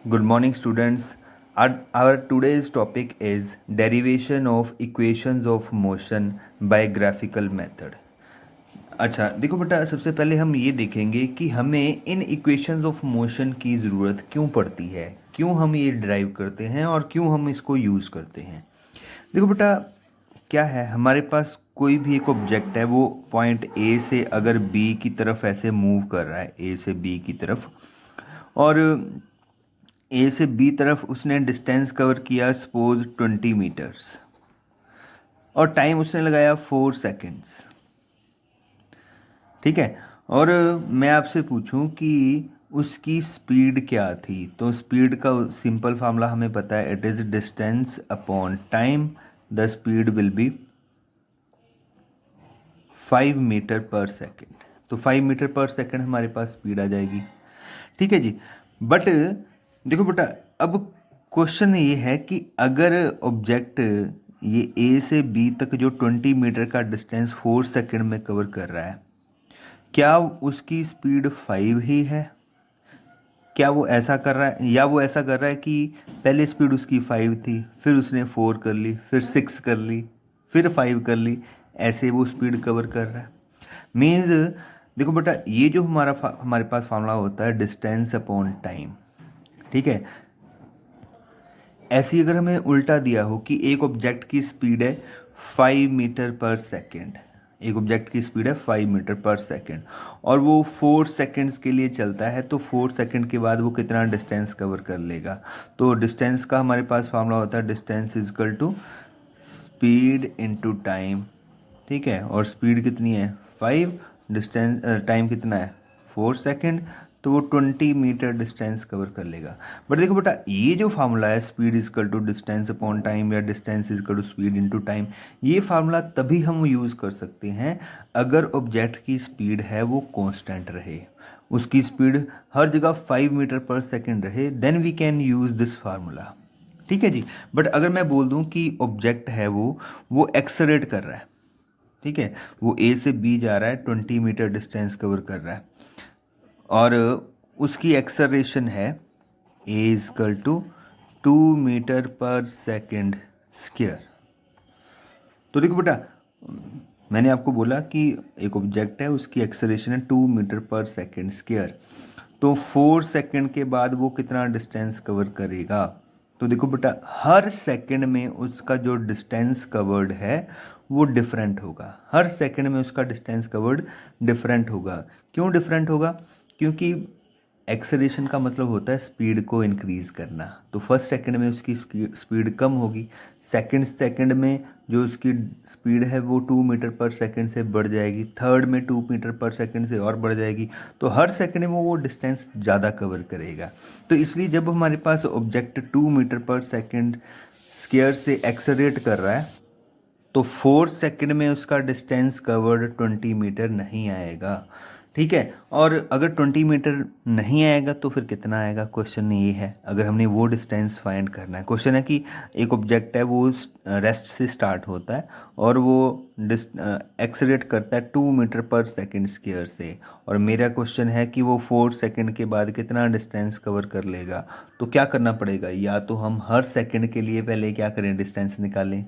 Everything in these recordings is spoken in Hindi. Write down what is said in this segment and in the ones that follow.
Good morning, students. Our today's topic is derivation of equations of motion by graphical method. अच्छा देखो बेटा, सबसे पहले हम ये देखेंगे कि हमें इन इक्वेशंस ऑफ मोशन की ज़रूरत क्यों पड़ती है, क्यों हम ये ड्राइव करते हैं और क्यों हम इसको यूज़ करते हैं। देखो बेटा, क्या है, हमारे पास कोई भी एक ऑब्जेक्ट है, वो पॉइंट ए से अगर बी की तरफ ऐसे मूव कर रहा है, ए से बी की तरफ, और ए से बी तरफ उसने डिस्टेंस कवर किया सपोज 20 मीटर्स, और टाइम उसने लगाया 4 सेकेंड्स। ठीक है। और मैं आपसे पूछूं कि उसकी स्पीड क्या थी, तो स्पीड का सिंपल फार्मूला हमें पता है, it is distance upon time. The speed will be 5 meter per second. तो 5 मीटर पर सेकेंड हमारे पास स्पीड आ जाएगी। ठीक है जी। बट देखो बेटा, अब क्वेश्चन ये है कि अगर ऑब्जेक्ट ये ए से बी तक जो 20 मीटर का डिस्टेंस 4 सेकेंड में कवर कर रहा है, क्या उसकी स्पीड 5 ही है? क्या वो ऐसा कर रहा है, या वो ऐसा कर रहा है कि पहले स्पीड उसकी 5 थी, फिर उसने 4 कर ली, फिर 6 कर ली, फिर 5 कर ली, ऐसे वो स्पीड कवर कर रहा है। मीन्स देखो बेटा, ये जो हमारे पास फार्मूला होता है डिस्टेंस अपॉन टाइम। ठीक है। ऐसी अगर हमें उल्टा दिया हो कि एक ऑब्जेक्ट की स्पीड है 5 मीटर पर सेकेंड, एक ऑब्जेक्ट की स्पीड है 5 मीटर पर सेकेंड, और वो 4 सेकेंड्स के लिए चलता है, तो 4 सेकेंड के बाद वो कितना डिस्टेंस कवर कर लेगा। तो डिस्टेंस का हमारे पास फार्मूला होता है distance is equal to speed into time. ठीक है। और स्पीड कितनी है 5, डिस्टेंस टाइम कितना है 4 सेकेंड, तो वो 20 मीटर डिस्टेंस कवर कर लेगा। बट देखो बेटा, ये जो फार्मूला है speed is equal to distance upon time या distance is equal to speed into time, ये फार्मूला तभी हम यूज़ कर सकते हैं अगर ऑब्जेक्ट की स्पीड है वो कांस्टेंट रहे, उसकी स्पीड हर जगह 5 मीटर पर सेकेंड रहे, then we can use this formula. ठीक है जी। बट अगर मैं बोल दूं कि ऑब्जेक्ट है वो एक्सलरेट कर रहा है, ठीक है, वो ए से बी जा रहा है, 20 मीटर डिस्टेंस कवर कर रहा है, और उसकी एक्सलरेशन है ए is equal to 2 metre per second square. तो देखो बेटा, मैंने आपको बोला कि एक ऑब्जेक्ट है, उसकी एक्सलरेशन है 2 मीटर पर सेकेंड स्क्वायर, तो 4 सेकेंड के बाद वो कितना डिस्टेंस कवर करेगा। तो देखो बेटा, हर सेकंड में उसका जो डिस्टेंस कवर्ड है वो डिफरेंट होगा, हर सेकंड में उसका डिस्टेंस कवर्ड डिफरेंट होगा। क्यों डिफरेंट होगा? क्योंकि एक्सेलरेशन का मतलब होता है स्पीड को इंक्रीज करना। तो फर्स्ट सेकंड में उसकी स्पीड कम होगी, सेकंड सेकंड में जो उसकी स्पीड है वो 2 मीटर पर सेकंड से बढ़ जाएगी, थर्ड में 2 मीटर पर सेकंड से और बढ़ जाएगी, तो हर सेकंड में वो डिस्टेंस ज़्यादा कवर करेगा। तो इसलिए जब हमारे पास ऑब्जेक्ट 2 मीटर पर सेकंड स्क्वायर से एक्सलरेट कर रहा है, तो 4 सेकंड में उसका डिस्टेंस कवर्ड 20 मीटर नहीं आएगा। ठीक है। और अगर 20 मीटर नहीं आएगा तो फिर कितना आएगा, क्वेश्चन ये है। अगर हमने वो डिस्टेंस फाइंड करना है, क्वेश्चन है कि एक ऑब्जेक्ट है वो रेस्ट से स्टार्ट होता है और वो एक्सलेट करता है 2 मीटर पर सेकेंड स्क्वायर से, और मेरा क्वेश्चन है कि वो 4 सेकंड के बाद कितना डिस्टेंस कवर कर लेगा। तो क्या करना पड़ेगा, या तो हम हर सेकंड के लिए पहले क्या करें, डिस्टेंस निकालें,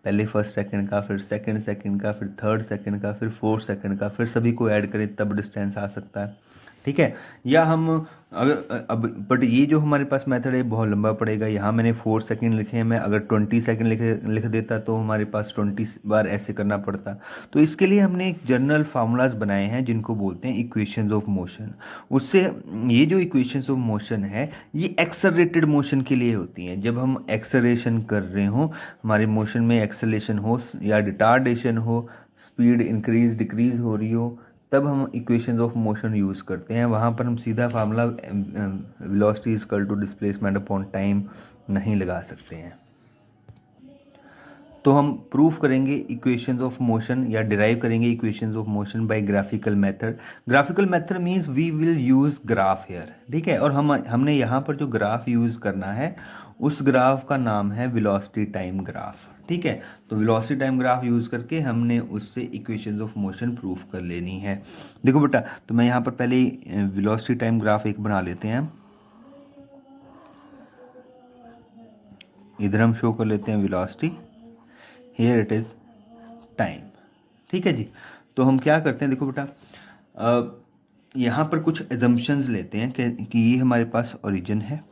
पहले फर्स्ट सेकंड का, फिर सेकंड सेकंड का, फिर थर्ड सेकंड का, फिर फोर्थ सेकंड का, फिर सभी को ऐड करें तब डिस्टेंस आ सकता है। ठीक है। या हम अगर अब बट ये जो हमारे पास मेथड है बहुत लंबा पड़ेगा। यहाँ मैंने 4 सेकंड लिखे हैं, मैं अगर 20 सेकंड लिख देता तो हमारे पास 20 बार ऐसे करना पड़ता। तो इसके लिए हमने एक जनरल फार्मूलाज बनाए हैं जिनको बोलते हैं इक्वेशंस ऑफ मोशन। उससे ये जो इक्वेशंस ऑफ मोशन है ये एक्सेलरेटेड मोशन के लिए होती हैं। जब हम एक्सेलरेशन कर रहे हो, हमारे मोशन में एक्सेलेरेशन हो या रिटार्डेशन हो, स्पीड इंक्रीज डिक्रीज हो रही हो, तब हम इक्वेशंस ऑफ मोशन यूज़ करते हैं। वहाँ पर हम सीधा formula velocity is equal to displacement upon time नहीं लगा सकते हैं। तो हम प्रूफ करेंगे इक्वेशंस ऑफ मोशन या डिराइव करेंगे equations of motion by graphical method. Graphical method means we will use graph here. ठीक है। और हमने यहाँ पर जो ग्राफ यूज़ करना है उस ग्राफ का नाम है वेलोसिटी टाइम ग्राफ। ठीक है। तो वेलोसिटी टाइम ग्राफ यूज़ करके हमने उससे इक्वेशंस ऑफ मोशन प्रूफ कर लेनी है। देखो बेटा, तो मैं यहाँ पर पहले वेलोसिटी टाइम ग्राफ एक बना लेते हैं। इधर हम शो कर लेते हैं velocity, here it is time. ठीक है जी। तो हम क्या करते हैं, देखो बेटा, यहाँ पर कुछ एजम्पशंस लेते हैं कि ये हमारे पास ओरिजिन है,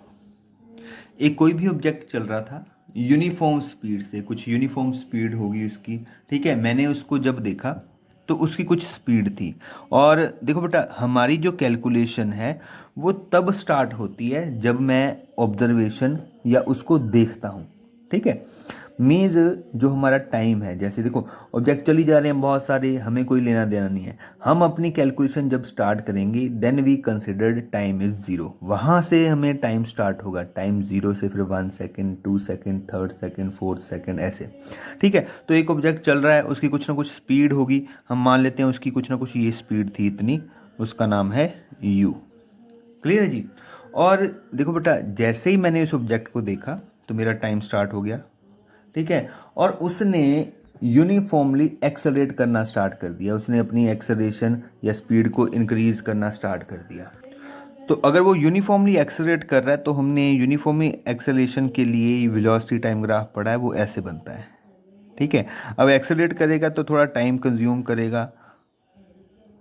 एक कोई भी ऑब्जेक्ट चल रहा था यूनिफॉर्म स्पीड से, कुछ यूनिफॉर्म स्पीड होगी उसकी। ठीक है, मैंने उसको जब देखा तो उसकी कुछ स्पीड थी। और देखो बेटा, हमारी जो कैलकुलेशन है वो तब स्टार्ट होती है जब मैं ऑब्जर्वेशन या उसको देखता हूँ। ठीक है, मीन्स जो हमारा टाइम है, जैसे देखो ऑब्जेक्ट चली जा रहे हैं बहुत सारे, हमें कोई लेना देना नहीं है, हम अपनी कैलकुलेशन जब स्टार्ट करेंगे then we considered time is zero, वहाँ से हमें टाइम स्टार्ट होगा, टाइम ज़ीरो से फिर 1 second, 2 second, 3rd second, 4th second, ऐसे। ठीक है, तो एक ऑब्जेक्ट चल रहा है, उसकी कुछ ना कुछ स्पीड होगी, हम मान लेते हैं उसकी कुछ ना कुछ ये स्पीड थी इतनी, उसका नाम है u। क्लियर है जी। और देखो बेटा, जैसे ही मैंने इस ऑब्जेक्ट को देखा तो मेरा टाइम स्टार्ट हो गया। ठीक है, और उसने यूनिफॉर्मली एक्सेलरेट करना स्टार्ट कर दिया, उसने अपनी एक्सेलरेशन या स्पीड को इंक्रीज करना स्टार्ट कर दिया। तो अगर वो यूनिफॉर्मली एक्सेलरेट कर रहा है तो हमने यूनिफॉर्मली एक्सेलरेशन के लिए वेलोसिटी टाइम ग्राफ पढ़ा है, वो ऐसे बनता है। ठीक है, अब एक्सेलरेट करेगा तो थोड़ा टाइम कंज्यूम करेगा।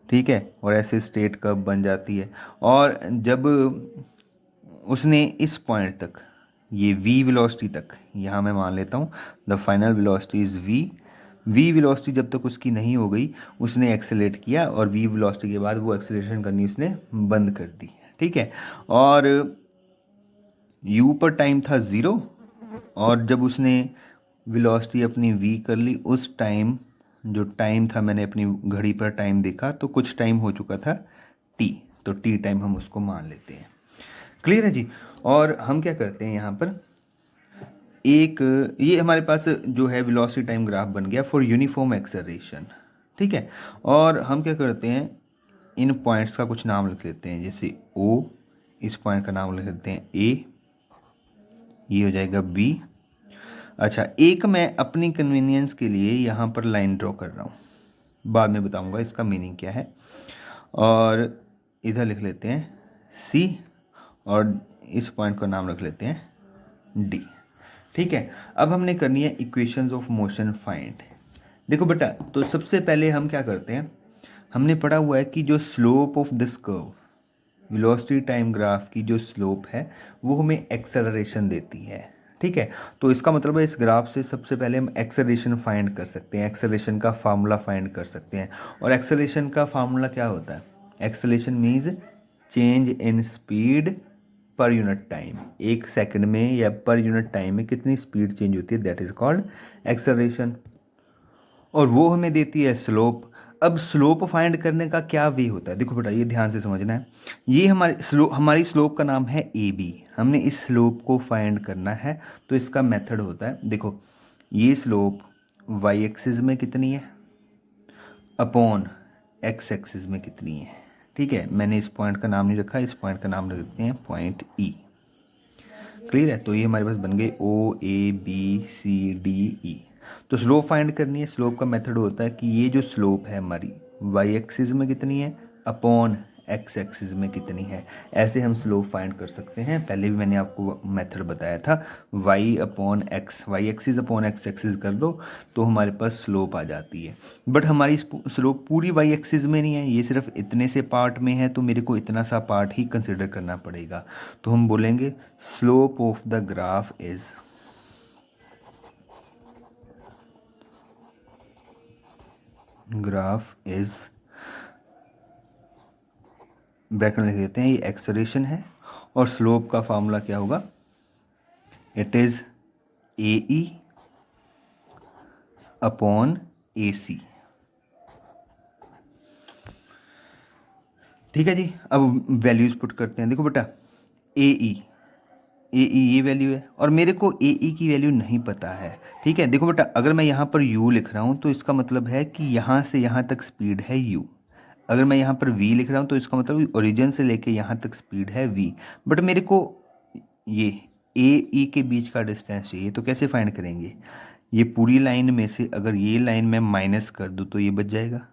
ठीक है, और ऐसे स्टेट कर्व बन जाती है। और जब उसने इस पॉइंट तक, ये v वेलोसिटी तक, यहाँ मैं मान लेता हूँ the final velocity is v, v velocity जब तक उसकी नहीं हो गई उसने एक्सेलेरेट किया, और v वेलोसिटी के बाद वो एक्सेलरेशन करनी उसने बंद कर दी। ठीक है, और u पर टाइम था 0, और जब उसने वेलोसिटी अपनी v कर ली, उस टाइम जो टाइम था, मैंने अपनी घड़ी पर टाइम देखा तो कुछ टाइम हो चुका था t, तो t टाइम हम उसको मान लेते हैं। क्लियर है जी। और हम क्या करते हैं यहाँ पर, एक ये हमारे पास जो है वेलोसिटी टाइम ग्राफ बन गया फॉर यूनिफॉर्म एक्सेलरेशन। ठीक है, और हम क्या करते हैं, इन पॉइंट्स का कुछ नाम लिख लेते हैं, जैसे O, इस पॉइंट का नाम लिख लेते हैं A, ये हो जाएगा B। अच्छा, एक मैं अपनी कन्वीनियंस के लिए यहाँ पर लाइन ड्रॉ कर रहा हूँ, बाद में बताऊँगा इसका मीनिंग क्या है। और इधर लिख लेते हैं C, और इस पॉइंट का नाम रख लेते हैं D। ठीक है, अब हमने करनी है इक्वेशंस ऑफ मोशन फाइंड। देखो बेटा, तो सबसे पहले हम क्या करते हैं, हमने पढ़ा हुआ है कि जो slope of this curve, velocity time graph की जो स्लोप है वो हमें एक्सेलरेशन देती है। ठीक है, तो इसका मतलब है इस ग्राफ से सबसे पहले हम एक्सेलरेशन फाइंड कर सकते हैं, एक्सेलरेशन का फार्मूला फाइंड कर सकते हैं। और एक्सेलरेशन का फार्मूला क्या होता है, acceleration means change in speed per unit time, एक सेकंड में या पर यूनिट टाइम में कितनी स्पीड चेंज होती है, दैट इज कॉल्ड एक्सेलरेशन। और वो हमें देती है स्लोप। अब स्लोप फाइंड करने का क्या वे होता है, देखो बेटा ये ध्यान से समझना है, ये हमारी स्लोप का नाम है ए बी, हमने इस स्लोप को फाइंड करना है। तो इसका मेथड होता है, देखो ये स्लोप वाई एक्सिस में कितनी है अपॉन एक्स एक्सिस में कितनी है। ठीक है, मैंने इस पॉइंट का नाम नहीं रखा, इस पॉइंट का नाम रख देते हैं पॉइंट ई। क्लियर है, तो ये हमारे पास बन गए ओ ए बी सी डी ई। तो स्लोप फाइंड करनी है, स्लोप का मेथड होता है कि ये जो स्लोप है हमारी वाई एक्सिस में कितनी है अपॉन एक्स एक्सिस में कितनी है, ऐसे हम स्लोप फाइंड कर सकते हैं। पहले भी मैंने आपको मेथड बताया था, Y upon X, Y axis upon X axis कर दो तो हमारे पास स्लोप आ जाती है। बट हमारी स्लोप पूरी वाई एक्सिस में नहीं है, ये सिर्फ इतने से पार्ट में है, तो मेरे को इतना सा पार्ट ही कंसिडर करना पड़ेगा। तो हम बोलेंगे slope of the graph is, graph is, bracket में लिख देते हैं, ये एक्सेलरेशन है, और स्लोप का फार्मूला क्या होगा, it is A E upon A C. ठीक है जी, अब वैल्यूज पुट करते हैं। देखो बेटा, ए ई ये वैल्यू है, और मेरे को ए ई की वैल्यू नहीं पता है। ठीक है, देखो बेटा, अगर मैं यहाँ पर u लिख रहा हूँ तो इसका मतलब है कि यहाँ से यहाँ तक स्पीड है u। अगर मैं यहाँ पर v लिख रहा हूँ तो इसका मतलब ओरिजिन से लेके यहाँ तक स्पीड है v। बट मेरे को ये ए ई के बीच का डिस्टेंस चाहिए, तो कैसे फाइंड करेंगे, ये पूरी लाइन में से अगर ये लाइन मैं माइनस कर दूँ तो ये बच जाएगा,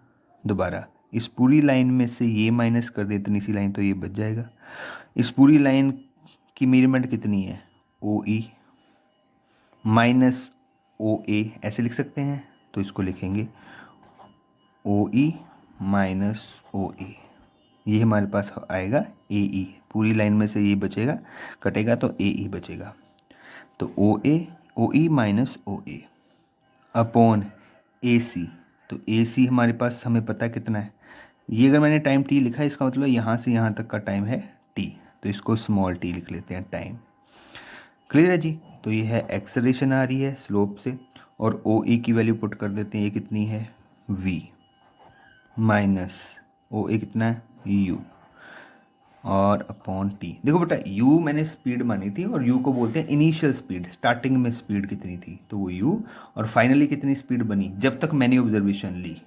दोबारा इस पूरी लाइन में से ये माइनस कर दे इतनी सी लाइन तो ये बच जाएगा। इस पूरी लाइन की मेजरमेंट कितनी है ओ ई, माइनस ओ ए, ऐसे लिख सकते हैं। तो इसको लिखेंगे ओ ई माइनस ओ ए, ये हमारे पास आएगा ए ई। पूरी लाइन में से ये बचेगा, कटेगा तो ए ई बचेगा। तो ओ E minus O A upon A सी। तो ए सी हमारे पास हमें पता कितना है, ये अगर मैंने टाइम टी लिखा है इसका मतलब यहाँ से यहाँ तक का टाइम है टी, तो इसको स्मॉल टी लिख लेते हैं टाइम। क्लियर है जी। तो ये है एक्सेलरेशन आ रही है स्लोप से, और ओ ई की वैल्यू पुट कर देते हैं, ये कितनी है वी माइनस ओ ए कितना है यू, और अपॉन टी। देखो बेटा u मैंने स्पीड मानी थी, और u को बोलते हैं इनिशियल स्पीड, स्टार्टिंग में स्पीड कितनी थी तो वो u, और फाइनली कितनी स्पीड बनी जब तक मैंने ऑब्जर्वेशन ली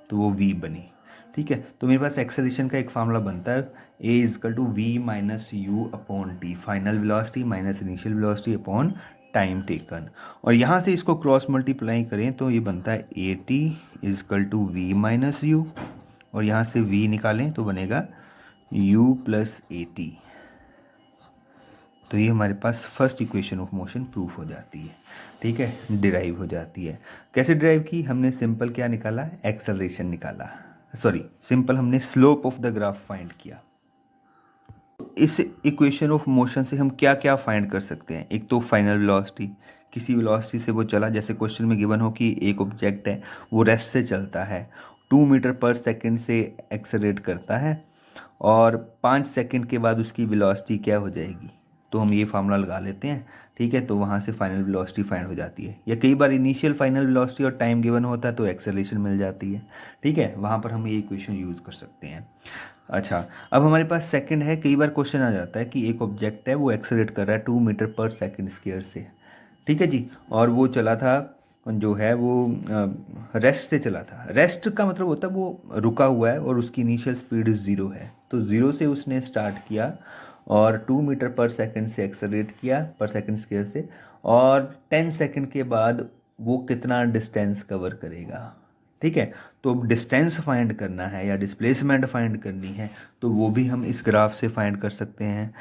तो वो v बनी। ठीक है, तो मेरे पास एक्सेलरेशन का एक फार्मूला बनता है a equal to v minus u upon t, final velocity minus initial velocity upon time taken. और यहाँ से इसको क्रॉस मल्टीप्लाई करें तो ये बनता है a t equal to v minus u, और यहाँ से v निकालें तो बनेगा u प्लस ए टी। तो ये हमारे पास first equation of motion proof हो जाती है। ठीक है, डिराइव हो जाती है। कैसे डिराइव की, हमने सिंपल क्या निकाला, एक्सेलरेशन निकाला, सॉरी सिंपल हमने slope of the graph find किया। इस इक्वेशन ऑफ मोशन से हम क्या क्या फाइंड कर सकते हैं, एक तो फाइनल वेलोसिटी, किसी वेलोसिटी से वो चला, जैसे क्वेश्चन में गिवन हो कि एक ऑब्जेक्ट है वो रेस्ट से चलता है, 2 मीटर पर सेकंड से एक्सेलरेट करता है, और 5 सेकंड के बाद उसकी वेलोसिटी क्या हो जाएगी, तो हम ये फार्मूला लगा लेते हैं। ठीक है, तो वहाँ से फाइनल वेलोसिटी फाइंड हो जाती है, या कई बार इनिशियल फाइनल वेलोसिटी और टाइम गिवन होता है तो एक्सेलरेशन मिल जाती है। ठीक है, वहाँ पर हम ये इक्वेशन यूज़ कर सकते हैं। अच्छा, अब हमारे पास सेकंड है, कई बार क्वेश्चन आ जाता है कि एक ऑब्जेक्ट है वो एक्सेलरेट कर रहा है 2 मीटर पर सेकंड स्क्वायर से। ठीक है जी, और वो चला था जो है वो रेस्ट से चला था। रेस्ट का मतलब होता है वो रुका हुआ है और उसकी इनिशियल स्पीड 0 है, तो 0 से उसने स्टार्ट किया और 2 मीटर पर सेकंड से एक्सेलरेट किया पर सेकंड स्क्वायर से, और 10 सेकंड के बाद वो कितना डिस्टेंस कवर करेगा। ठीक है, तो डिस्टेंस फाइंड करना है या डिस्प्लेसमेंट फाइंड करनी है तो वो भी हम इस ग्राफ से फाइंड कर सकते हैं।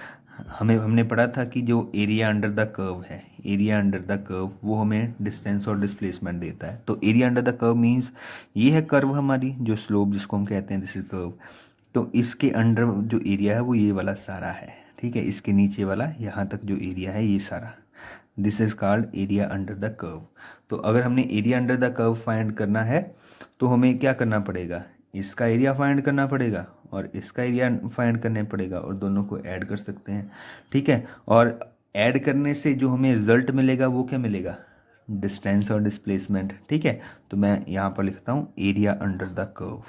हमने पढ़ा था कि जो एरिया अंडर द कर्व है, एरिया अंडर द कर्व वो हमें डिस्टेंस और डिस्प्लेसमेंट देता है। तो area under the curve means ये है कर्व हमारी, जो स्लोप जिसको हम कहते हैं दिस इज कर्व। तो इसके अंडर जो एरिया है वो ये वाला सारा है। ठीक है, इसके नीचे वाला यहाँ तक जो एरिया है ये सारा, this is called area under the curve. तो अगर हमने area under the curve find करना है तो हमें क्या करना पड़ेगा, इसका एरिया फाइंड करना पड़ेगा और इसका एरिया फाइंड करना पड़ेगा, और दोनों को ऐड कर सकते हैं। ठीक है, और ऐड करने से जो हमें रिजल्ट मिलेगा वो क्या मिलेगा, डिस्टेंस और डिस्प्लेसमेंट। ठीक है, तो मैं यहाँ पर लिखता हूँ एरिया अंडर द कर्व।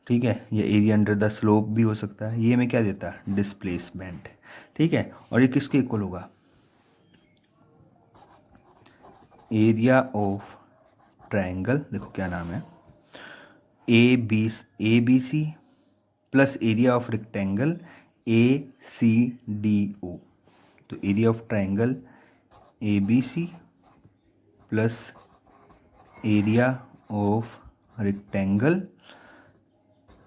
ठीक है, ये एरिया अंडर द स्लोप भी हो सकता है, ये हमें क्या देता है डिस्प्लेसमेंट। ठीक है, और ये किसके इक्वल होगा, एरिया ऑफ ट्रायंगल, देखो क्या नाम है, A B C plus area of rectangle A C D O. तो area of triangle A B C plus area of rectangle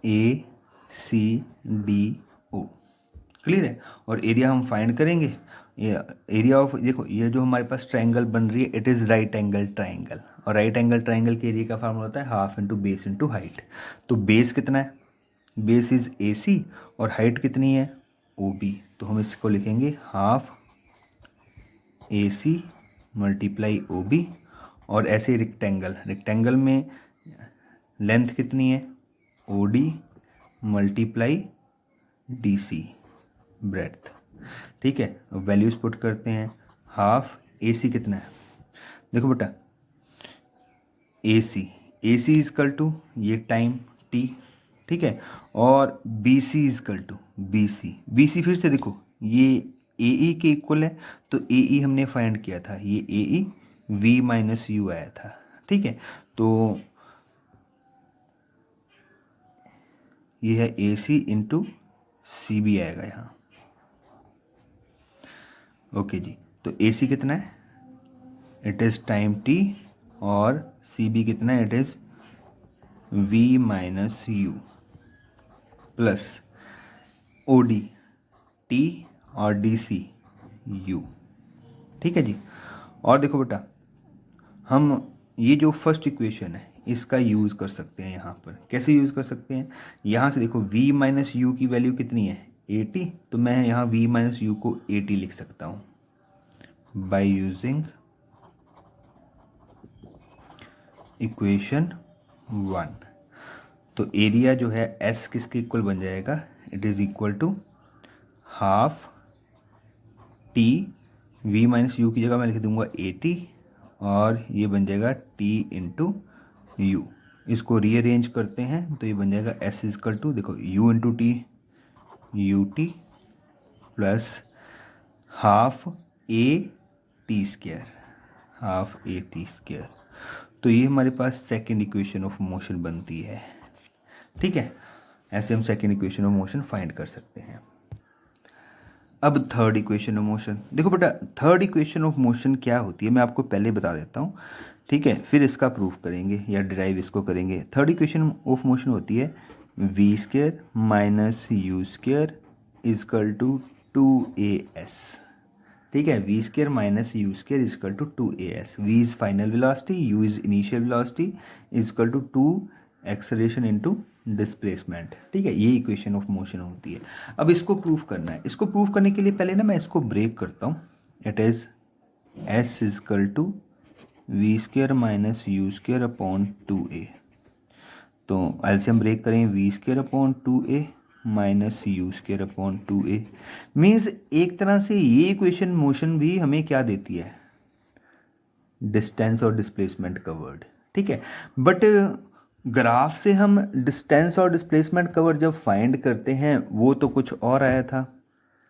A C D O. Clear है, और एरिया हम फाइंड करेंगे, ये एरिया ऑफ, देखो ये जो हमारे पास ट्रायंगल बन रही है it is right angle triangle, और राइट एंगल ट्रायंगल के एरिया का फार्मूला होता है half into base into height. तो बेस कितना है, बेस इज ए सी, और हाइट कितनी है ओ बी, तो हम इसको लिखेंगे half A C multiply O B, और ऐसे रेक्टेंगल, रेक्टेंगल में लेंथ कितनी है O D multiply D C breadth. ठीक है, वैल्यूज पुट करते हैं, हाफ ए सी कितना है, देखो बेटा ए सी इजकल टू ये टाइम टी। ठीक है, और B C equal to B C फिर से देखो ये ए ई के इक्वल है, तो ए ई हमने फाइंड किया था, ये ए ई वी माइनस यू आया था। ठीक है, तो ये है ए सी इंटू सी बी आएगा यहाँ। ओके जी, तो ए सी कितना है, इट इज़ टाइम टी, और सी बी कितना है, it is v minus u. Plus O D T और डी सी यू। ठीक है जी। और देखो बेटा, हम ये जो फर्स्ट इक्वेशन है इसका यूज़ कर सकते हैं यहाँ पर। कैसे यूज़ कर सकते हैं? यहाँ से देखो v माइनस यू की वैल्यू कितनी है 80, तो मैं यहाँ v माइनस यू को 80 लिख सकता हूँ बाय यूजिंग इक्वेशन 1। तो एरिया जो है S किसके इक्वल बन जाएगा? It is equal to half t, v minus u की जगह मैं लिख दूंगा 80 और ये बन जाएगा t इंटू यू। इसको रीअरेंज करते हैं तो ये बन जाएगा S इजकल टू, देखो u into T U T plus half A T square, half A T square. तो ये हमारे पास सेकेंड इक्वेशन ऑफ मोशन बनती है। ठीक है, ऐसे हम second equation of motion find कर सकते हैं। अब थर्ड इक्वेशन ऑफ मोशन, देखो बेटा थर्ड इक्वेशन ऑफ मोशन क्या होती है मैं आपको पहले बता देता हूँ। ठीक है, फिर इसका प्रूफ करेंगे या डिराइव इसको करेंगे। थर्ड इक्वेशन ऑफ मोशन होती है v square minus you square equal to 2as। ठीक है, v square minus you square equal to 2as। V is final velocity, u is initial velocity equal to 2 acceleration into displacement. ठीक है, ये इक्वेशन ऑफ मोशन होती है। अब इसको प्रूफ करना है। इसको प्रूफ करने के लिए पहले ना मैं इसको ब्रेक करता हूँ। It is s is equal to v square minus you square upon 2a। तो एलसीएम ब्रेक करें, v square upon 2a minus you square upon 2a means एक तरह से ये इक्वेशन मोशन भी हमें क्या देती है? डिस्टेंस और डिस्प्लेसमेंट कवर्ड। ठीक है, बट ग्राफ से हम डिस्टेंस और डिस्प्लेसमेंट कवर जब फाइंड करते हैं वो तो कुछ और आया था,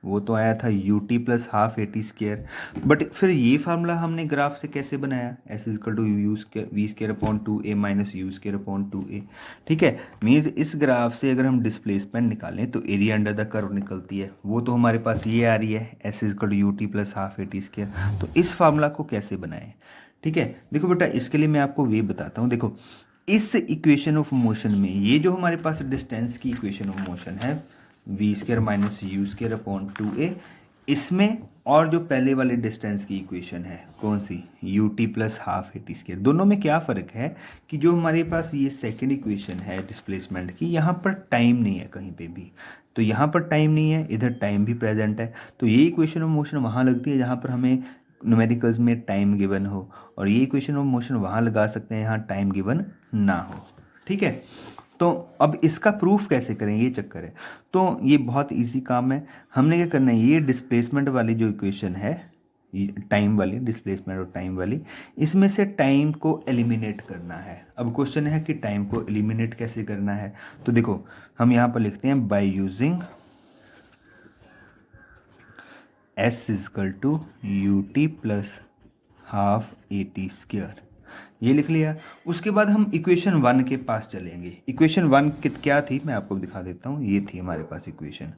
वो तो आया था u T plus half A T square. But फिर ये फार्मूला हमने ग्राफ से कैसे बनाया? S is equal to u square v square upon 2a minus u square upon 2a। ठीक है, मीन्स इस ग्राफ से अगर हम डिस्प्लेसमेंट निकालें तो एरिया अंडर द कर्व निकलती है, वो तो हमारे पास ये आ रही है s is equal to u T plus half A T square. तो इस फार्मूला को कैसे बनाएं? ठीक है, देखो बेटा इसके लिए मैं आपको वे बताता हूँ। देखो इस इक्वेशन ऑफ मोशन में ये जो हमारे पास डिस्टेंस की इक्वेशन ऑफ मोशन है v square minus u square upon 2a, इसमें और जो पहले वाले डिस्टेंस की इक्वेशन है कौन सी? U T plus half A T square. दोनों में क्या फ़र्क है कि जो हमारे पास ये सेकेंड इक्वेशन है डिस्प्लेसमेंट की, यहाँ पर टाइम नहीं है कहीं पे भी। तो यहाँ पर टाइम नहीं है, इधर टाइम भी प्रेजेंट है। तो ये इक्वेशन ऑफ मोशन वहाँ लगती है जहाँ पर हमें न्यूमेरिकल्स में टाइम गिवन हो, और ये इक्वेशन ऑफ मोशन वहाँ लगा सकते हैं यहाँ टाइम गिवन ना हो। ठीक है, तो अब इसका प्रूफ कैसे करें ये चक्कर है। तो ये बहुत इजी काम है। हमने क्या करना है, ये डिस्प्लेसमेंट वाली जो इक्वेशन है, टाइम वाली, डिस्प्लेसमेंट और टाइम वाली, इसमें से टाइम को एलिमिनेट करना है। अब क्वेश्चन है कि टाइम को एलिमिनेट कैसे करना है। तो देखो हम यहाँ पर लिखते हैं by using s is equal to u T plus half A T square, ये लिख लिया। उसके बाद हम इक्वेशन 1 के पास चलेंगे। इक्वेशन 1 क्या थी मैं आपको दिखा देता हूँ। ये थी हमारे पास इक्वेशन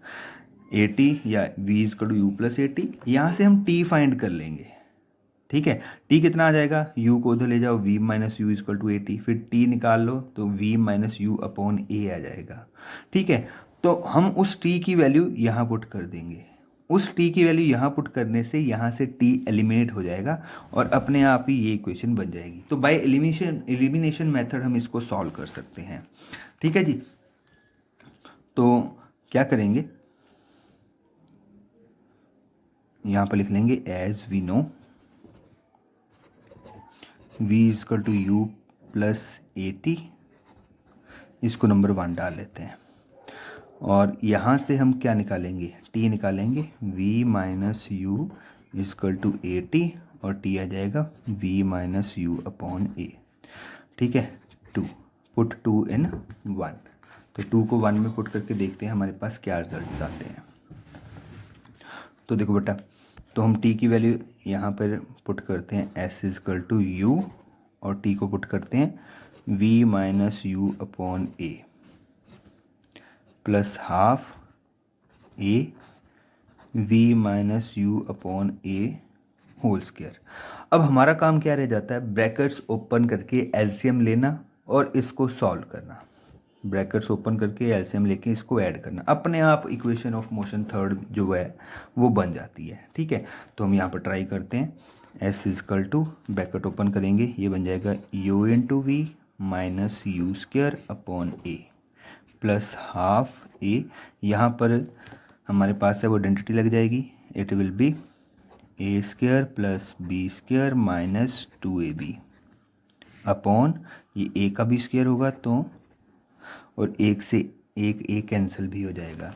ए टी या v equal to u plus a t. यहाँ से हम टी फाइंड कर लेंगे। ठीक है, टी कितना आ जाएगा? यू को उधर ले जाओ, v minus u equal to a t, फिर टी निकाल लो तो v minus u upon a आ जाएगा। ठीक है, तो हम उस टी की वैल्यू यहाँ पुट कर देंगे। उस टी की वैल्यू यहाँ पुट करने से यहाँ से टी एलिमिनेट हो जाएगा और अपने आप ही ये इक्वेशन बन जाएगी। तो बाय एलिमिनेशन मेथड हम इसको सॉल्व कर सकते हैं। ठीक है जी, तो क्या करेंगे, यहाँ पर लिख लेंगे as we know v equal to u plus a t, इसको नंबर 1 डाल लेते हैं। और यहाँ से हम क्या निकालेंगे? टी निकालेंगे, v minus u equal to a t, और टी आ जाएगा v minus u upon a. ठीक है, 2 पुट 2 इन 1। तो 2 को 1 में पुट करके देखते हैं हमारे पास क्या रिजल्ट्स आते हैं। तो देखो बेटा, तो हम t की वैल्यू यहाँ पर पुट करते हैं s इजकल टू यू, और t को पुट करते हैं v minus u upon A plus half a v minus u upon a whole square. अब हमारा काम क्या रह जाता है? ब्रैकेट्स ओपन करके एलसीएम लेना और इसको सॉल्व करना। ब्रैकेट्स ओपन करके एलसीएम लेके इसको ऐड करना, अपने आप इक्वेशन ऑफ मोशन थर्ड जो है वो बन जाती है। ठीक है, तो हम यहाँ पर ट्राई करते हैं। S is equal to bracket open करेंगे, ये बन जाएगा U into V minus you square upon A plus half A. यहाँ पर हमारे पास है वो आइडेंटिटी लग जाएगी, it will be A square plus B square minus 2ab upon ये ए का भी स्क्वायर होगा तो, और एक से एक ए कैंसिल भी हो जाएगा।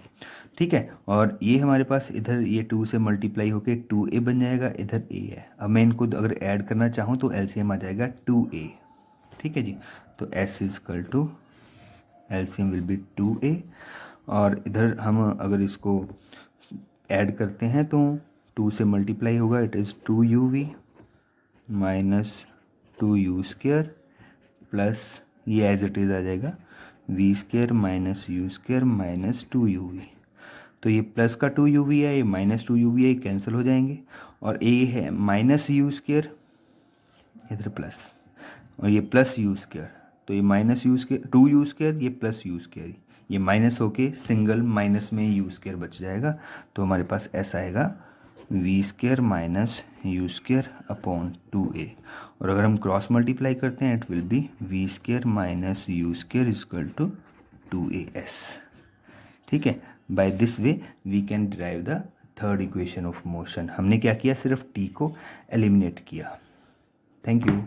ठीक है, और ये हमारे पास इधर ये 2 से मल्टीप्लाई होके 2a बन जाएगा, इधर a है। अब मैं इनको अगर ऐड करना चाहूँ तो एलसीएम आ जाएगा 2a। ठीक है जी, तो s equal to LCM will be 2a, और इधर हम अगर इसको ऐड करते हैं तो 2 से मल्टीप्लाई होगा, it is 2uv minus 2u square plus ये एज इट इज़ आ जाएगा v square minus you square minus 2uv। तो ये प्लस का 2uv है, ये माइनस 2uv है, कैंसिल हो जाएंगे, और ये है माइनस यू स्क्वायर इधर प्लस, और ये प्लस यू स्क्वायर, तो ये minus you square 2u square, ये प्लस यू स्क्वायर, ये माइनस होके सिंगल माइनस में यू स्क्वायर बच जाएगा। तो हमारे पास ऐसा आएगा v square minus you square upon 2a, और अगर हम क्रॉस मल्टीप्लाई करते हैं it will be v square minus you square equal to 2as। ठीक है, by this way we can derive the third equation of motion. हमने क्या किया, सिर्फ t को एलिमिनेट किया। Thank you.